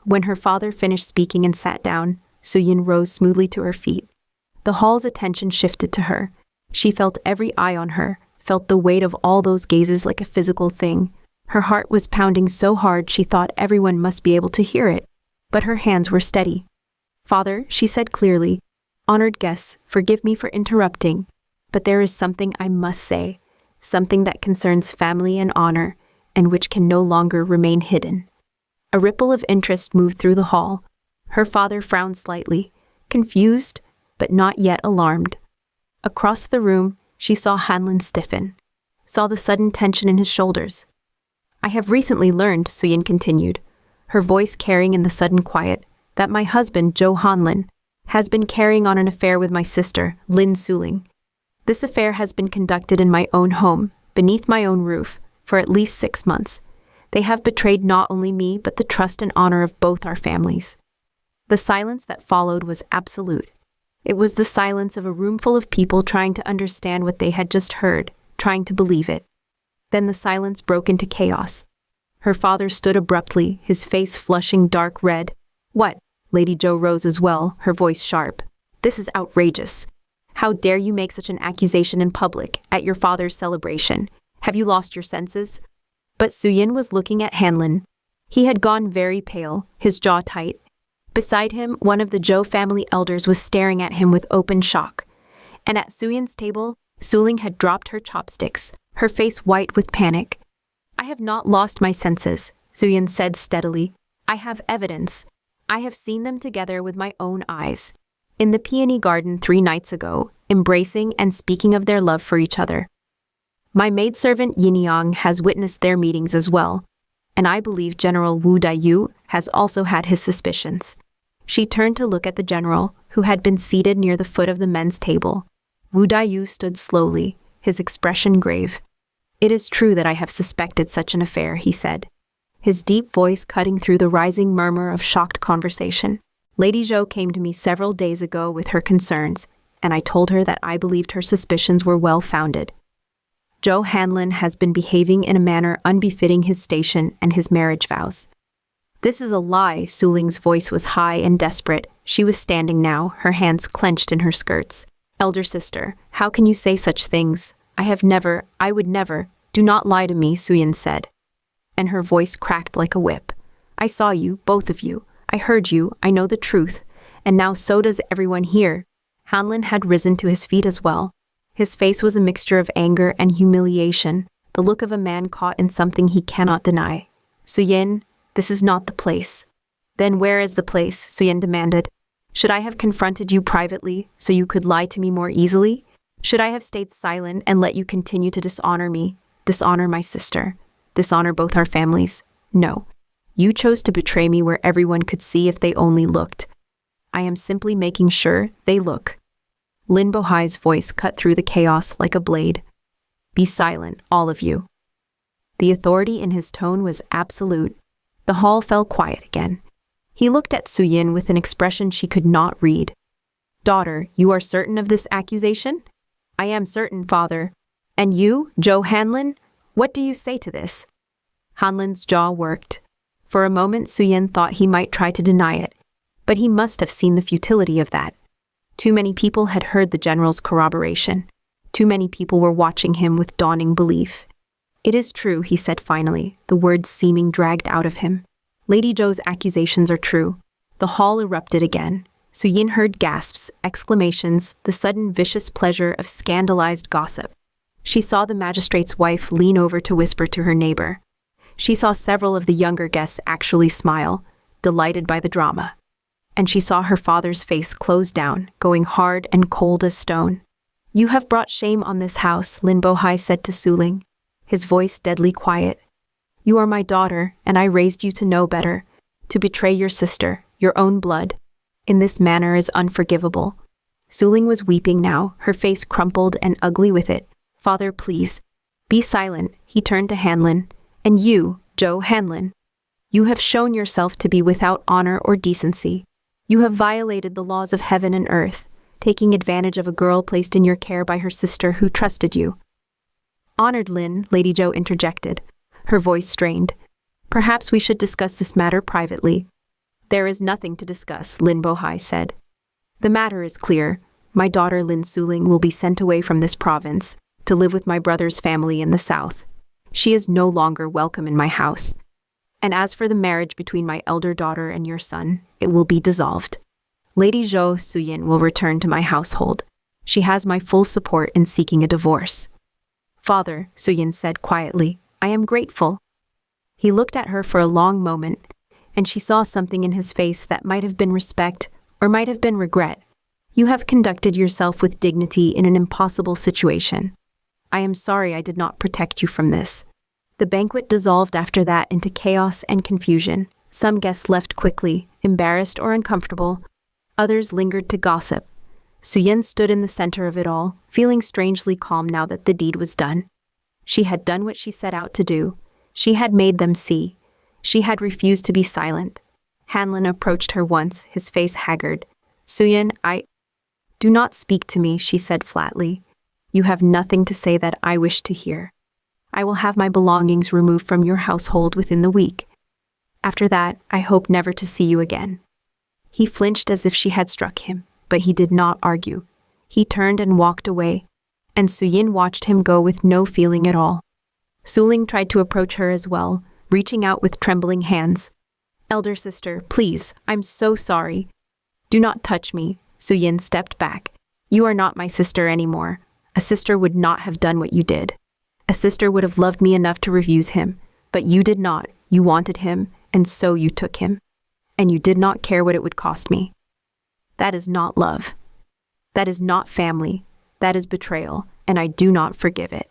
When her father finished speaking and sat down, Suyin rose smoothly to her feet. The hall's attention shifted to her. She felt every eye on her, felt the weight of all those gazes like a physical thing. Her heart was pounding so hard she thought everyone must be able to hear it, but her hands were steady. "Father," she said clearly, "honored guests, forgive me for interrupting, but there is something I must say, something that concerns family and honor, and which can no longer remain hidden." A ripple of interest moved through the hall. Her father frowned slightly, confused, but not yet alarmed. Across the room, she saw Hanlin stiffen, saw the sudden tension in his shoulders. "I have recently learned," Suyin continued, her voice carrying in the sudden quiet, "that my husband, Zhou Hanlin, has been carrying on an affair with my sister, Lin Suyin. This affair has been conducted in my own home, beneath my own roof, for at least 6 months. They have betrayed not only me, but the trust and honor of both our families." The silence that followed was absolute. It was the silence of a room full of people trying to understand what they had just heard, trying to believe it. Then the silence broke into chaos. Her father stood abruptly, his face flushing dark red. "What?" Lady Zhou rose as well, her voice sharp. "This is outrageous. How dare you make such an accusation in public, at your father's celebration? Have you lost your senses?" But Suyin was looking at Hanlin. He had gone very pale, his jaw tight. Beside him, one of the Zhou family elders was staring at him with open shock. And at Suyin's table, Suling had dropped her chopsticks, her face white with panic. "I have not lost my senses," Suyin said steadily. "I have evidence. I have seen them together with my own eyes. In the peony garden 3 nights ago, embracing and speaking of their love for each other. My maidservant Yinyang has witnessed their meetings as well, and I believe General Wu Daiyu has also had his suspicions." She turned to look at the general, who had been seated near the foot of the men's table. Wu Daiyu stood slowly, his expression grave. "It is true that I have suspected such an affair," he said, his deep voice cutting through the rising murmur of shocked conversation. "Lady Zhou came to me several days ago with her concerns, and I told her that I believed her suspicions were well-founded. Zhou Hanlin has been behaving in a manner unbefitting his station and his marriage vows." "This is a lie," Suling's voice was high and desperate. She was standing now, her hands clenched in her skirts. "Elder sister, how can you say such things? I would never. Do not lie to me," Suyin said. And her voice cracked like a whip. "I saw you, both of you. I heard you, I know the truth. And now so does everyone here." Hanlin had risen to his feet as well. His face was a mixture of anger and humiliation, the look of a man caught in something he cannot deny. "Suyin, this is not the place." "Then where is the place?" Suyin demanded. "Should I have confronted you privately so you could lie to me more easily? Should I have stayed silent and let you continue to dishonor me, dishonor my sister, dishonor both our families? No. You chose to betray me where everyone could see if they only looked. I am simply making sure they look." Lin Bohai's voice cut through the chaos like a blade. "Be silent, all of you." The authority in his tone was absolute. The hall fell quiet again. He looked at Suyin with an expression she could not read. "Daughter, you are certain of this accusation?" "I am certain, father." "And you, Zhou Hanlin? What do you say to this?" Hanlin's jaw worked. For a moment Suyin thought he might try to deny it, but he must have seen the futility of that. Too many people had heard the general's corroboration. Too many people were watching him with dawning belief. "It is true," he said finally, the words seeming dragged out of him. "Lady Zhou's accusations are true." The hall erupted again. Suyin heard gasps, exclamations, the sudden vicious pleasure of scandalized gossip. She saw the magistrate's wife lean over to whisper to her neighbor. She saw several of the younger guests actually smile, delighted by the drama. And she saw her father's face close down, going hard and cold as stone. "You have brought shame on this house," Lin Bohai said to Suling, his voice deadly quiet. "You are my daughter, and I raised you to know better. To betray your sister, your own blood, in this manner is unforgivable." Suling was weeping now, her face crumpled and ugly with it. "Father, please, be silent," he turned to Hanlin. "And you, Zhou Hanlin, you have shown yourself to be without honor or decency. You have violated the laws of heaven and earth, taking advantage of a girl placed in your care by her sister who trusted you." "Honored Lin," Lady Zhou interjected, her voice strained. "Perhaps we should discuss this matter privately." "There is nothing to discuss," Lin Bohai said. "The matter is clear. My daughter Lin Suling will be sent away from this province to live with my brother's family in the south. She is no longer welcome in my house. And as for the marriage between my elder daughter and your son, it will be dissolved. Lady Zhou Suyin will return to my household. She has my full support in seeking a divorce." "Father," Suyin said quietly, "I am grateful." He looked at her for a long moment, and she saw something in his face that might have been respect or might have been regret. "You have conducted yourself with dignity in an impossible situation. I am sorry I did not protect you from this." The banquet dissolved after that into chaos and confusion. Some guests left quickly, embarrassed or uncomfortable. Others lingered to gossip. Suyin stood in the center of it all, feeling strangely calm now that the deed was done. She had done what she set out to do. She had made them see. She had refused to be silent. Hanlin approached her once, his face haggard. "Suyin, Do not speak to me," she said flatly. "You have nothing to say that I wish to hear. I will have my belongings removed from your household within the week. After that, I hope never to see you again." He flinched as if she had struck him, but he did not argue. He turned and walked away, and Suyin watched him go with no feeling at all. Suling tried to approach her as well, reaching out with trembling hands. "Elder sister, please, I'm so sorry." "Do not touch me," Suyin stepped back. "You are not my sister anymore. A sister would not have done what you did. A sister would have loved me enough to refuse him, but you did not. You wanted him, and so you took him. And you did not care what it would cost me. That is not love. That is not family. That is betrayal, and I do not forgive it.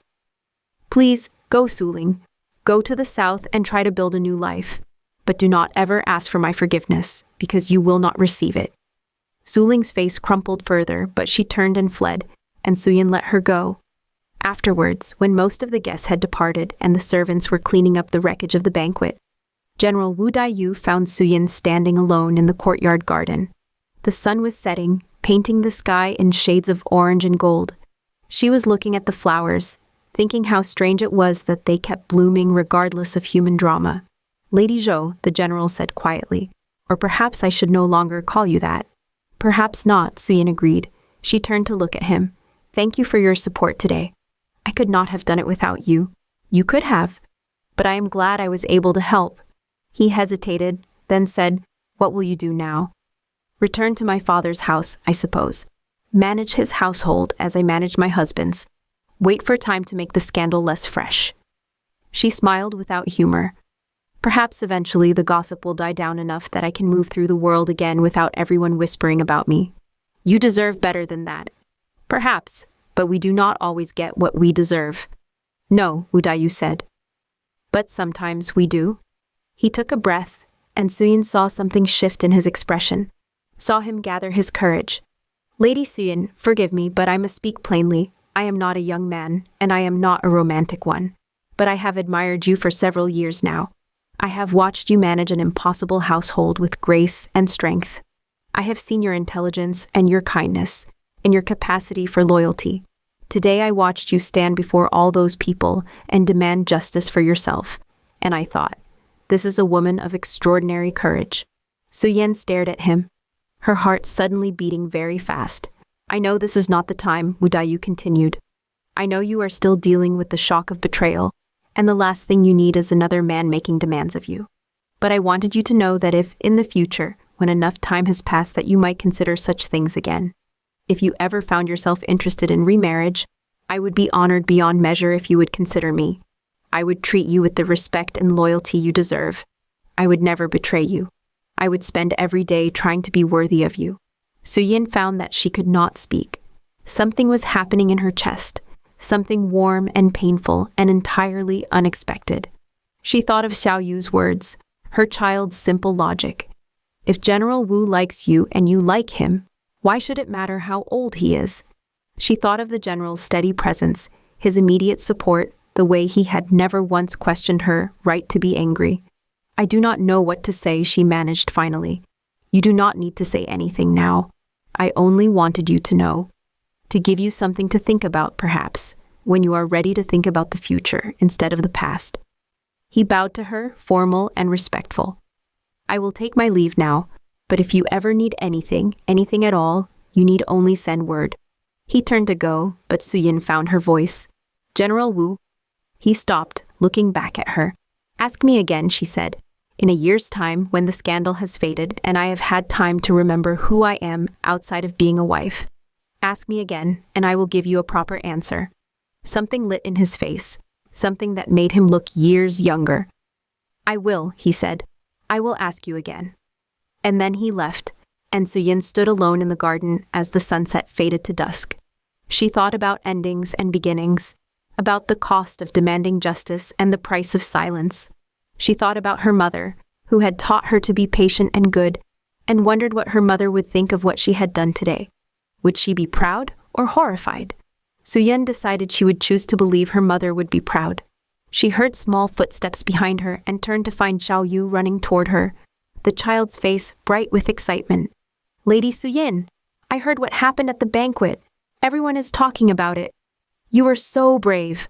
Please, go, Suling. Go to the south and try to build a new life. But do not ever ask for my forgiveness, because you will not receive it." Suling's face crumpled further, but she turned and fled, and Suyin let her go. Afterwards, when most of the guests had departed and the servants were cleaning up the wreckage of the banquet, General Wu Daiyu found Suyin standing alone in the courtyard garden. The sun was setting, painting the sky in shades of orange and gold. She was looking at the flowers, thinking how strange it was that they kept blooming regardless of human drama. "Lady Zhou," the general said quietly, "or perhaps I should no longer call you that." "Perhaps not," Suyin agreed. She turned to look at him. "Thank you for your support today. I could not have done it without you." "You could have, but I am glad I was able to help." He hesitated, then said, "What will you do now?" "Return to my father's house, I suppose. Manage his household as I managed my husband's. Wait for time to make the scandal less fresh." She smiled without humor. "Perhaps eventually the gossip will die down enough that I can move through the world again without everyone whispering about me. You deserve better than that. Perhaps, but we do not always get what we deserve." "No," Wu Daiyu said. "But sometimes we do." He took a breath, and Suyin saw something shift in his expression, saw him gather his courage. "Lady Suyin, forgive me, but I must speak plainly. I am not a young man, and I am not a romantic one. But I have admired you for several years now. I have watched you manage an impossible household with grace and strength. I have seen your intelligence and your kindness, and your capacity for loyalty. Today I watched you stand before all those people and demand justice for yourself, and I thought, this is a woman of extraordinary courage." Suyin stared at him, her heart suddenly beating very fast. "I know this is not the time," Wu Daiyu continued. "I know you are still dealing with the shock of betrayal, and the last thing you need is another man making demands of you. But I wanted you to know that if, in the future, when enough time has passed that you might consider such things again, if you ever found yourself interested in remarriage, I would be honored beyond measure if you would consider me. I would treat you with the respect and loyalty you deserve. I would never betray you. I would spend every day trying to be worthy of you." Suyin found that she could not speak. Something was happening in her chest, something warm and painful and entirely unexpected. She thought of Xiao Yu's words, her child's simple logic. If General Wu likes you and you like him, why should it matter how old he is? She thought of the general's steady presence, his immediate support, the way he had never once questioned her right to be angry. "I do not know what to say," she managed finally. "You do not need to say anything now. I only wanted you to know. To give you something to think about, perhaps, when you are ready to think about the future instead of the past." He bowed to her, formal and respectful. "I will take my leave now, but if you ever need anything at all, you need only send word." He turned to go, but Suyin found her voice. "General Wu." He stopped, looking back at her. "Ask me again," she said. "In a year's time, when the scandal has faded and I have had time to remember who I am outside of being a wife. Ask me again, and I will give you a proper answer." Something lit in his face, something that made him look years younger. "I will," he said. "I will ask you again." And then he left, and Suyin stood alone in the garden as the sunset faded to dusk. She thought about endings and beginnings, about the cost of demanding justice and the price of silence. She thought about her mother, who had taught her to be patient and good, and wondered what her mother would think of what she had done today. Would she be proud or horrified? Suyin decided she would choose to believe her mother would be proud. She heard small footsteps behind her and turned to find Xiao Yu running toward her, the child's face bright with excitement. "Lady Suyin, I heard what happened at the banquet. Everyone is talking about it. You were so brave."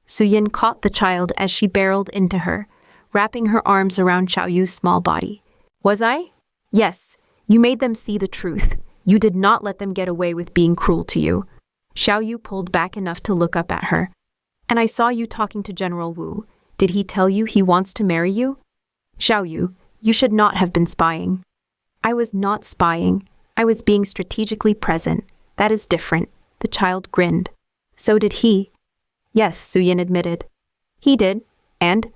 Suyin caught the child as she barreled into her, wrapping her arms around Xiao Yu's small body. "Was I?" "Yes, you made them see the truth. You did not let them get away with being cruel to you." Xiao Yu pulled back enough to look up at her. "And I saw you talking to General Wu. Did he tell you he wants to marry you? Zhou Yu, you should not have been spying. I was not spying. I was being strategically present. That is different. The child grinned. So did he. Yes, Suyin admitted. He did. And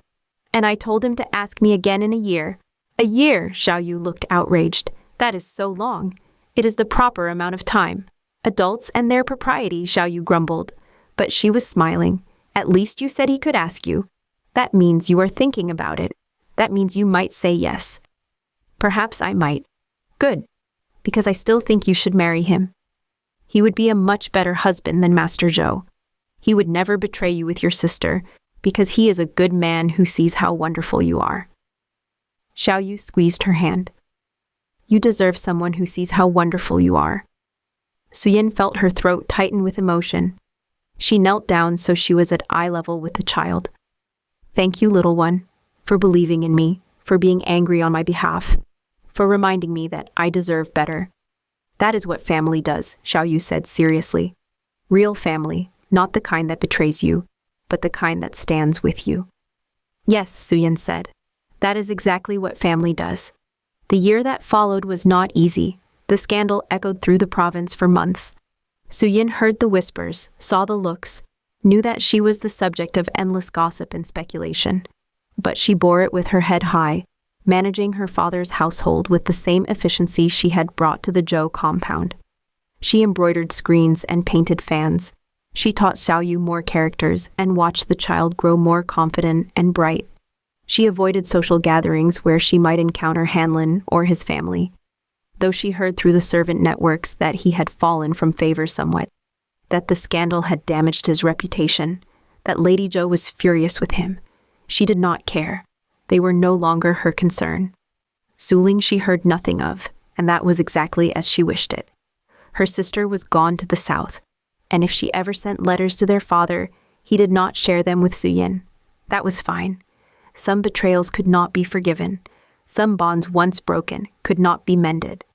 I told him to ask me again in a year. A year, Zhou Yu looked outraged. That is so long. It is the proper amount of time. Adults and their propriety, Zhou Yu grumbled. But she was smiling. At least you said he could ask you. That means you are thinking about it. That means you might say yes. Perhaps I might. Good. Because I still think you should marry him. He would be a much better husband than Master Zhou. He would never betray you with your sister, because he is a good man who sees how wonderful you are. Zhou Yu squeezed her hand. You deserve someone who sees how wonderful you are. Suyin felt her throat tighten with emotion. She knelt down so she was at eye level with the child. Thank you, little one, for believing in me, for being angry on my behalf, for reminding me that I deserve better. That is what family does, Zhou Yu said seriously. Real family, not the kind that betrays you, but the kind that stands with you. Yes, Suyin said. That is exactly what family does. The year that followed was not easy. The scandal echoed through the province for months. Suyin heard the whispers, saw the looks, knew that she was the subject of endless gossip and speculation. But she bore it with her head high, managing her father's household with the same efficiency she had brought to the Zhou compound. She embroidered screens and painted fans. She taught Zhou Yu more characters and watched the child grow more confident and bright. She avoided social gatherings where she might encounter Hanlin or his family, though she heard through the servant networks that he had fallen from favor somewhat, that the scandal had damaged his reputation, that Lady Zhou was furious with him. She did not care. They were no longer her concern. Suling she heard nothing of, and that was exactly as she wished it. Her sister was gone to the south, and if she ever sent letters to their father, he did not share them with Suyin. That was fine. Some betrayals could not be forgiven. Some bonds once broken could not be mended.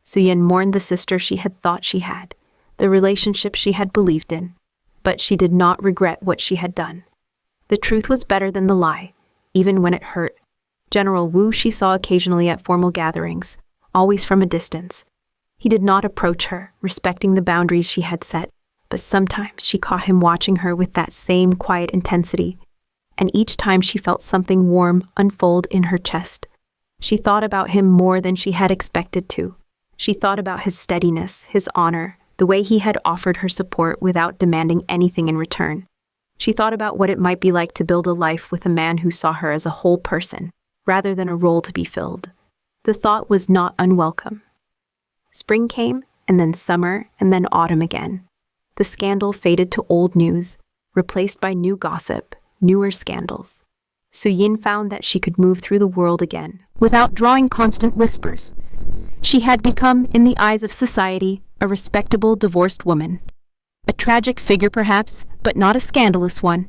Suyin mourned the sister she had thought she had, the relationship she had believed in, but she did not regret what she had done. The truth was better than the lie, even when it hurt. General Wu she saw occasionally at formal gatherings, always from a distance. He did not approach her, respecting the boundaries she had set, but sometimes she caught him watching her with that same quiet intensity, and each time she felt something warm unfold in her chest. She thought about him more than she had expected to. She thought about his steadiness, his honor, the way he had offered her support without demanding anything in return. She thought about what it might be like to build a life with a man who saw her as a whole person, rather than a role to be filled. The thought was not unwelcome. Spring came, and then summer, and then autumn again. The scandal faded to old news, replaced by new gossip, newer scandals. Suyin found that she could move through the world again, without drawing constant whispers. She had become, in the eyes of society, a respectable divorced woman. A tragic figure perhaps, but not a scandalous one.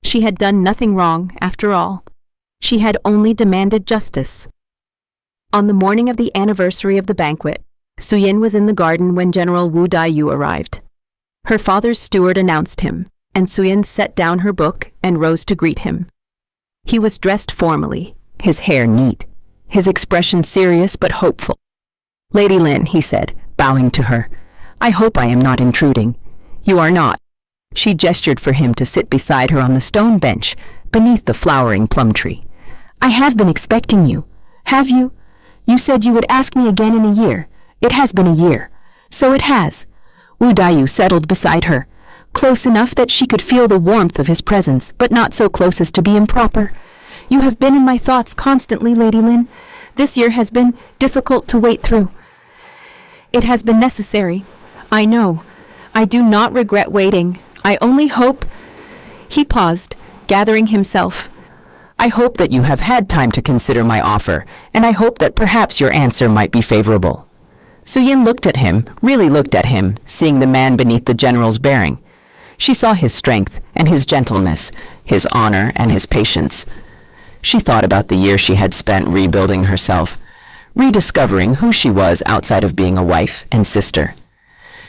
She had done nothing wrong, after all. She had only demanded justice. On the morning of the anniversary of the banquet, Suyin was in the garden when General Wu Daiyu arrived. Her father's steward announced him, and Suyin set down her book and rose to greet him. He was dressed formally, his hair neat, his expression serious but hopeful. "Lady Lin," he said, bowing to her, "I hope I am not intruding." "You are not." She gestured for him to sit beside her on the stone bench, beneath the flowering plum tree. "I have been expecting you. Have you? You said you would ask me again in a year. It has been a year." "So it has." Wu Daiyu settled beside her, close enough that she could feel the warmth of his presence, but not so close as to be improper. "You have been in my thoughts constantly, Lady Lin. This year has been difficult to wait through. It has been necessary. I know. I do not regret waiting. I only hope—" He paused, gathering himself. "I hope that you have had time to consider my offer, and I hope that perhaps your answer might be favorable." Suyin looked at him, really looked at him, seeing the man beneath the general's bearing. She saw his strength and his gentleness, his honor and his patience. She thought about the year she had spent rebuilding herself, rediscovering who she was outside of being a wife and sister.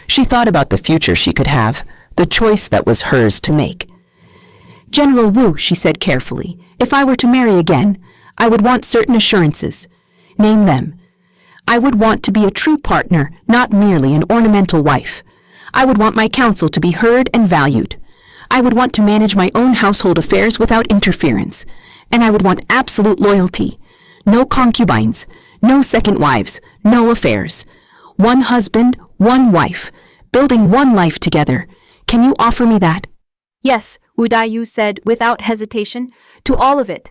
She thought about the future she could have, the choice that was hers to make. General Wu, she said carefully, if I were to marry again, I would want certain assurances. Name them. I would want to be a true partner, not merely an ornamental wife. I would want my counsel to be heard and valued. I would want to manage my own household affairs without interference. And I would want absolute loyalty. No concubines, no second wives, no affairs. One husband, one wife, building one life together. Can you offer me that? Yes, Wu Daiyu said without hesitation, to all of it.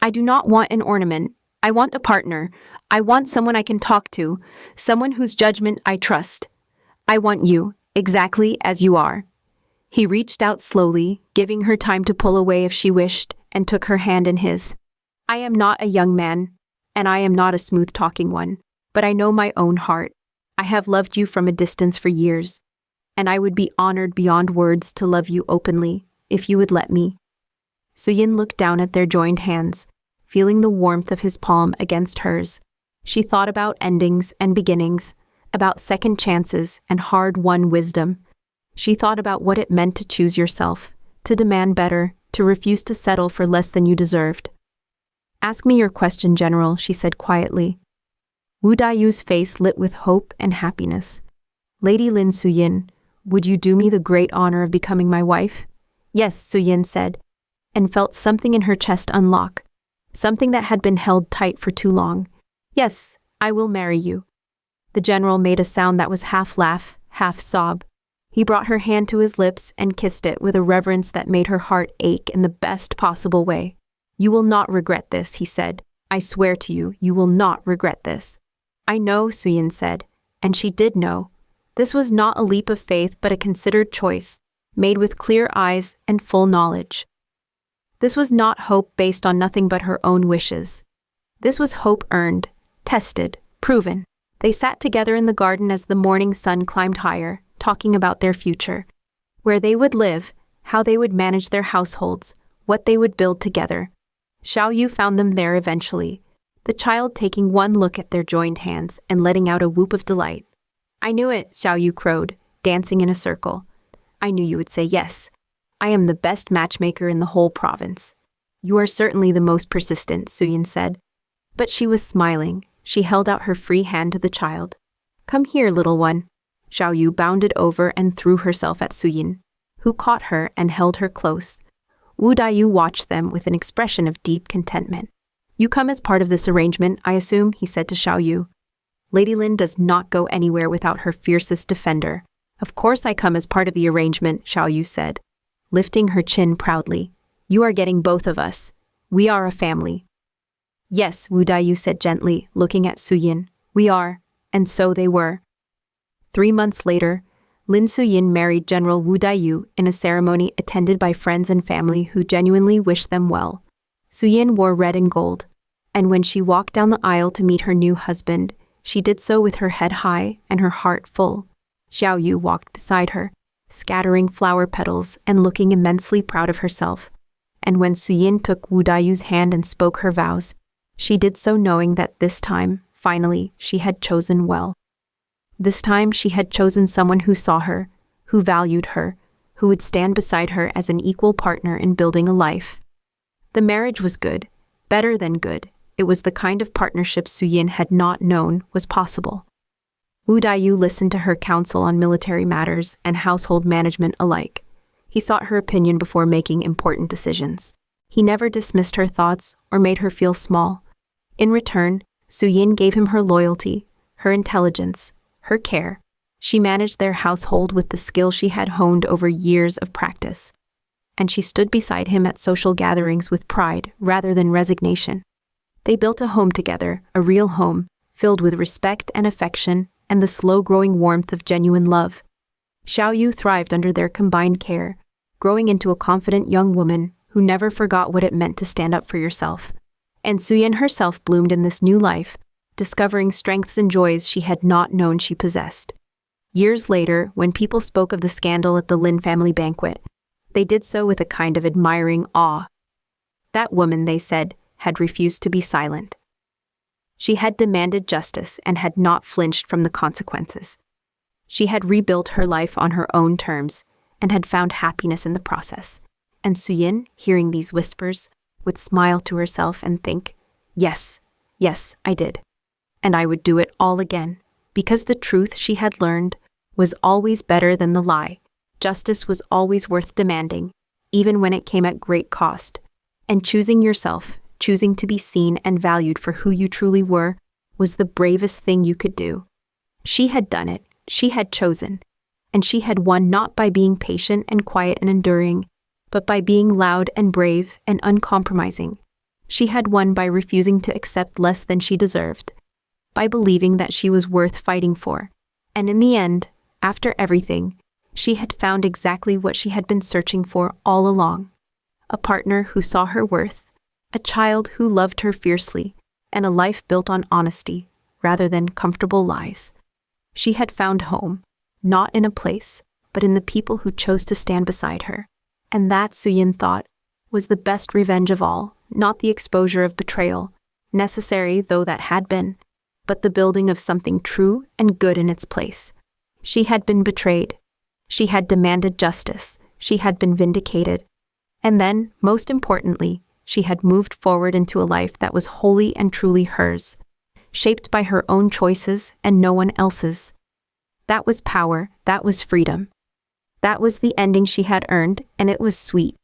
I do not want an ornament. I want a partner. I want someone I can talk to, someone whose judgment I trust. I want you, exactly as you are. He reached out slowly, giving her time to pull away if she wished, and took her hand in his. I am not a young man, and I am not a smooth-talking one, but I know my own heart. I have loved you from a distance for years, and I would be honored beyond words to love you openly, if you would let me. Suyin looked down at their joined hands, feeling the warmth of his palm against hers. She thought about endings and beginnings, about second chances and hard-won wisdom. She thought about what it meant to choose yourself, to demand better, to refuse to settle for less than you deserved. Ask me your question, General, she said quietly. Wu Daiyu's face lit with hope and happiness. Lady Lin Suyin, would you do me the great honor of becoming my wife? Yes, Suyin said, and felt something in her chest unlock, something that had been held tight for too long. Yes, I will marry you. The general made a sound that was half laugh, half sob. He brought her hand to his lips and kissed it with a reverence that made her heart ache in the best possible way. You will not regret this, he said. I swear to you, you will not regret this. I know, Suyin said, and she did know. This was not a leap of faith but a considered choice, made with clear eyes and full knowledge. This was not hope based on nothing but her own wishes. This was hope earned, tested, proven. They sat together in the garden as the morning sun climbed higher, talking about their future, where they would live, how they would manage their households, what they would build together. Xiao Yu found them there eventually, the child taking one look at their joined hands and letting out a whoop of delight. I knew it, Xiao Yu crowed, dancing in a circle. I knew you would say yes. I am the best matchmaker in the whole province. You are certainly the most persistent, Suyin said. But she was smiling. She held out her free hand to the child. Come here, little one. Xiao Yu bounded over and threw herself at Suyin, who caught her and held her close. Wu Daiyu watched them with an expression of deep contentment. You come as part of this arrangement, I assume, he said to Xiao Yu. Lady Lin does not go anywhere without her fiercest defender. Of course I come as part of the arrangement, Xiao Yu said, lifting her chin proudly. You are getting both of us. We are a family. Yes, Wu Daiyu said gently, looking at Suyin. We are, and so they were. 3 months later, Lin Suyin married General Wu Daiyu in a ceremony attended by friends and family who genuinely wished them well. Suyin wore red and gold, and when she walked down the aisle to meet her new husband, she did so with her head high and her heart full. Xiao Yu walked beside her, scattering flower petals and looking immensely proud of herself. And when Suyin took Wu Daiyu's hand and spoke her vows, she did so knowing that this time, finally, she had chosen well. This time she had chosen someone who saw her, who valued her, who would stand beside her as an equal partner in building a life. The marriage was good, better than good. It was the kind of partnership Suyin had not known was possible. Wu Daiyu listened to her counsel on military matters and household management alike. He sought her opinion before making important decisions. He never dismissed her thoughts or made her feel small. In return, Suyin gave him her loyalty, her intelligence, her care. She managed their household with the skill she had honed over years of practice. And she stood beside him at social gatherings with pride rather than resignation. They built a home together, a real home, filled with respect and affection and the slow-growing warmth of genuine love. Xiao Yu thrived under their combined care, growing into a confident young woman who never forgot what it meant to stand up for yourself. And Suyin herself bloomed in this new life, discovering strengths and joys she had not known she possessed. Years later, when people spoke of the scandal at the Lin family banquet, they did so with a kind of admiring awe. That woman, they said, had refused to be silent. She had demanded justice and had not flinched from the consequences. She had rebuilt her life on her own terms and had found happiness in the process. And Suyin, hearing these whispers, would smile to herself and think, yes, I did. And I would do it all again, because the truth she had learned was always better than the lie. Justice was always worth demanding, even when it came at great cost. And choosing yourself, choosing to be seen and valued for who you truly were, was the bravest thing you could do. She had done it, she had chosen, and she had won not by being patient and quiet and enduring, but by being loud and brave and uncompromising. She had won by refusing to accept less than she deserved, by believing that she was worth fighting for. And in the end, after everything, she had found exactly what she had been searching for all along. A partner who saw her worth, a child who loved her fiercely, and a life built on honesty rather than comfortable lies. She had found home, not in a place, but in the people who chose to stand beside her. And that, Suyin thought, was the best revenge of all, not the exposure of betrayal, necessary though that had been, but the building of something true and good in its place. She had been betrayed. She had demanded justice. She had been vindicated. And then, most importantly, she had moved forward into a life that was wholly and truly hers, shaped by her own choices and no one else's. That was power, that was freedom. That was the ending she had earned, and it was sweet,